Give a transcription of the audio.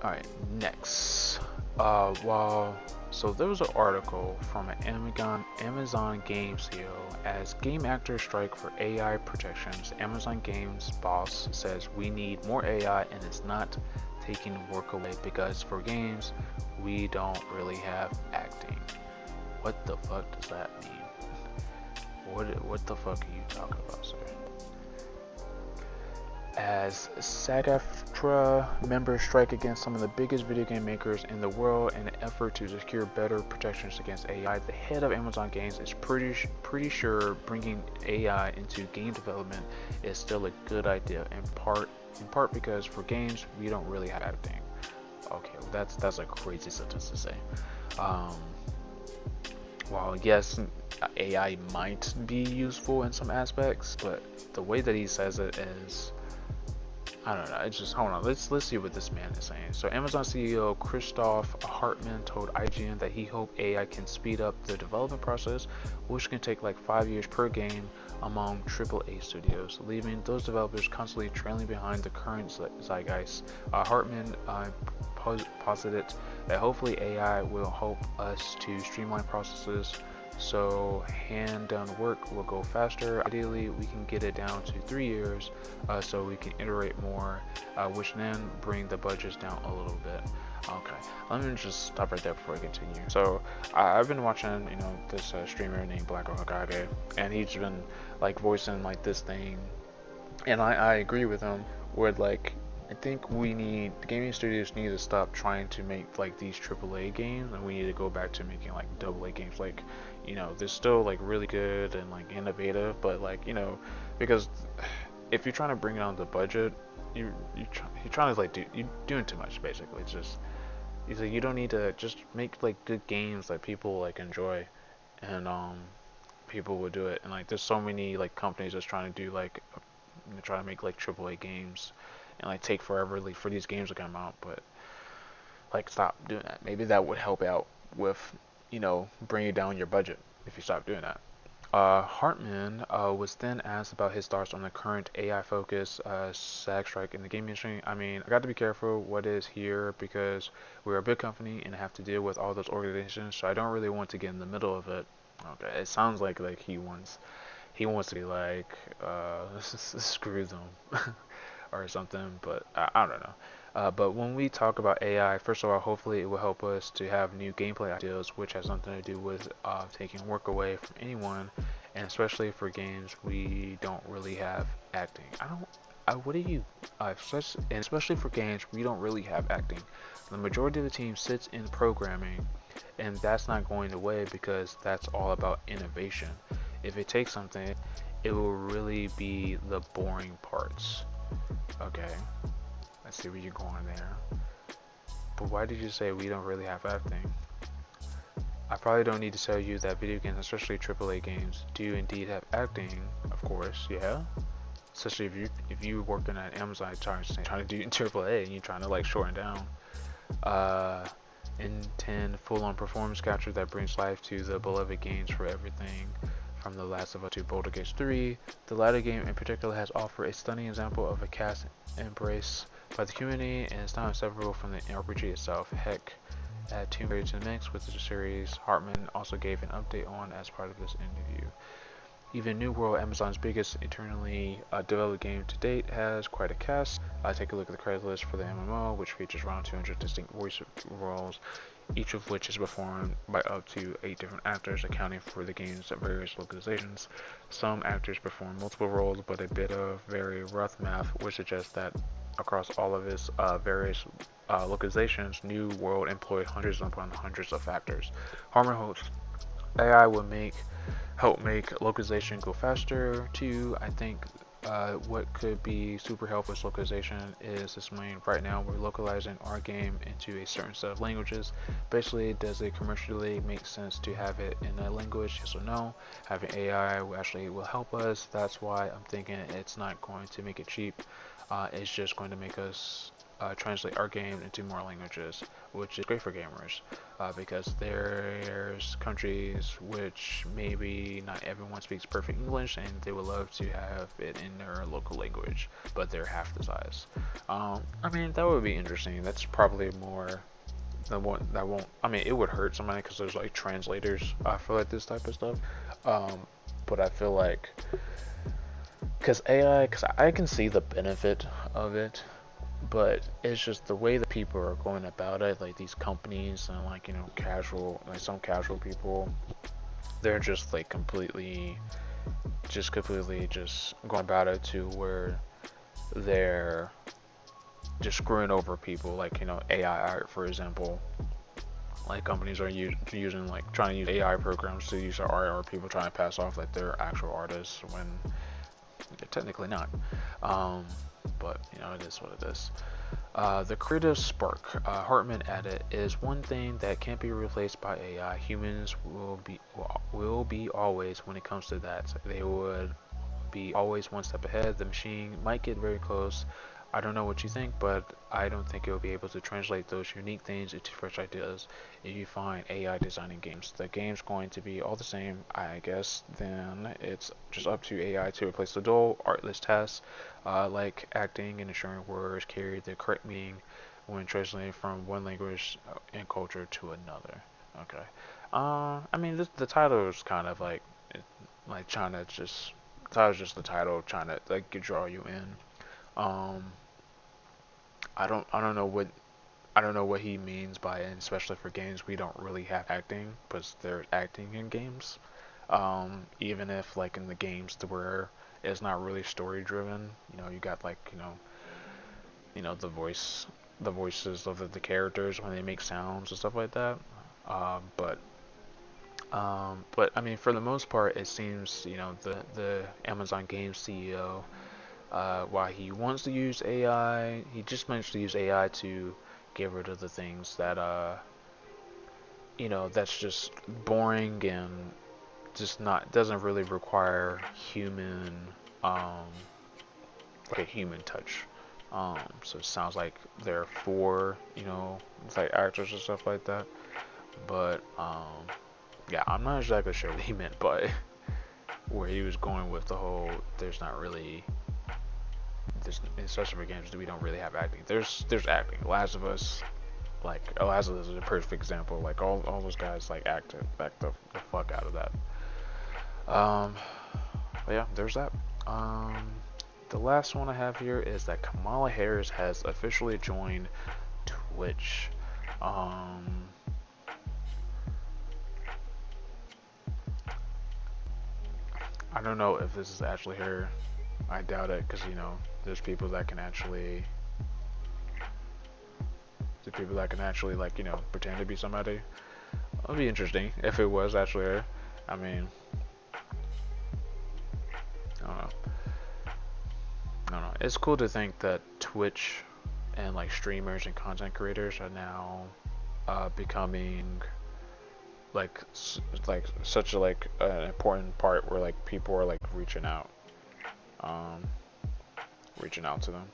Alright, next. Well, so there was an article from an Amazon Game CEO as game actors strike for AI protections. Amazon Games boss says we need more AI and it's not taking work away because for games we don't really have acting. What the fuck does that mean? What the fuck are you talking about, sir? As SAG-AFTRA members strike against some of the biggest video game makers in the world in an effort to secure better protections against AI. The head of Amazon Games is pretty sure bringing AI into game development is still a good idea. In part because for games we don't really have acting. Okay, well, that's a crazy sentence to say. Um, while yes, AI might be useful in some aspects, but the way that he says it is, I don't know. It's just hold on. Let's see what this man is saying. So Amazon CEO Christoph Hartmann told IGN that he hoped AI can speed up the development process, which can take like 5 years per game among AAA studios, leaving those developers constantly trailing behind the current zeitgeist. Hartmann posited that hopefully AI will help us to streamline processes so hand done work will go faster. Ideally we can get it down to 3 years so we can iterate more, which then bring the budgets down a little bit. Okay, let me just stop right there before I continue. So I've been watching, this streamer named Black Hokage, and he's been like voicing like this thing, and I agree with him. Where like I think the gaming studios need to stop trying to make like these AAA games, and we need to go back to making like AA games. Like, they're still like really good and like innovative, but like because if you're trying to bring down the budget, you're trying to like you're doing too much basically. It's just he's like you don't need to just make like good games that people like enjoy, and people will do it. And like there's so many like companies that's trying to do like try to make like AAA games and like take forever like, for these games to come out, but like stop doing that. Maybe that would help out with bringing down your budget if you stop doing that. Hartman was then asked about his thoughts on the current AI-focused SAG strike in the gaming industry. I mean, I got to be careful what is here because we're a big company and have to deal with all those organizations, so I don't really want to get in the middle of it. Okay, it sounds like he wants to be like screw them or something, but I don't know. But when we talk about AI, first of all, hopefully it will help us to have new gameplay ideas, which has something to do with taking work away from anyone, and especially for games we don't really have acting. I don't. What do you? And especially for games we don't really have acting. The majority of the team sits in programming, and that's not going away because that's all about innovation. If it takes something, it will really be the boring parts. Okay, let's see where you're going there. But why did you say we don't really have acting? I probably don't need to tell you that video games, especially AAA games, do indeed have acting, of course, yeah. Especially if you working at Amazon trying to do AAA and you're trying to like shorten down. In 10 full-on performance capture that brings life to the beloved games for everything from The Last of Us to Baldur's Gate 3. The latter game in particular has offered a stunning example of a cast embrace by the community and is not inseparable from the RPG itself. Heck, add Tomb Raider to the mix with the series. Hartman also gave an update on as part of this interview. Even New World, Amazon's biggest internally developed game to date, has quite a cast. Take a look at the credit list for the MMO, which features around 200 distinct voice roles, each of which is performed by up to 8 different actors, accounting for the game's various localizations. Some actors perform multiple roles, but a bit of very rough math would suggest that across all of its various localizations, New World employed hundreds upon hundreds of actors. Harmon hopes AI will help make localization go faster too. I think what could be super helpful with localization is this main right now we're localizing our game into a certain set of languages. Basically, does it commercially make sense to have it in a language? Yes or no? Having AI will help us. That's why I'm thinking it's not going to make it cheap. It's just going to make us translate our game into more languages, which is great for gamers, because there's countries which maybe not everyone speaks perfect English, and they would love to have it in their local language, but they're half the size. I mean, that would be interesting. That's probably more than one that won't. I mean, it would hurt somebody because there's like translators for like this type of stuff. But I feel like because AI, because I can see the benefit of it, but it's just the way that people are going about it, like these companies and like casual, like some casual people, they're just like completely just going about it to where they're just screwing over people, like AI art, for example. Like companies are using like trying to use AI programs to use their art, or people trying to pass off like they're actual artists when they're technically not. But it is what it is. The creative spark, Hartman added, is one thing that can't be replaced by AI. Humans will be always, when it comes to that. They would be always one step ahead. The machine might get very close. I don't know what you think, but I don't think it will be able to translate those unique things into fresh ideas. If you find AI designing games, the game's going to be all the same, I guess. Then it's just up to AI to replace the dull, artless tasks, like acting and ensuring words carry the correct meaning when translating from one language and culture to another. Okay. I mean, the title is kind of like trying to just. The title's just the title, trying to like draw you in. Um, I don't know what he means by it, especially for games we don't really have acting, because there's acting in games. Even if like in the games to where it's not really story driven, you got like the voices of the characters when they make sounds and stuff like that. But but I mean, for the most part, it seems the Amazon Games CEO, while he wants to use AI, he just managed to use AI to get rid of the things that that's just boring and just not doesn't really require human um like a human touch. So it sounds like they're for it's like actors and stuff like that. But yeah, I'm not exactly sure what he meant by where he was going with the whole. There's not really especially for games that we don't really have acting. There's acting. Last of Us is a perfect example. Like all those guys like act the fuck out of that. Um, but yeah, there's that. Um, the last one I have here is that Kamala Harris has officially joined Twitch. Um, I don't know if this is actually her. I doubt it, because there's people that can actually like pretend to be somebody. It'll be interesting if it was actually her. I mean, I don't know. I don't know. It's cool to think that Twitch and like streamers and content creators are now becoming like such a like an important part where like people are like reaching out to them.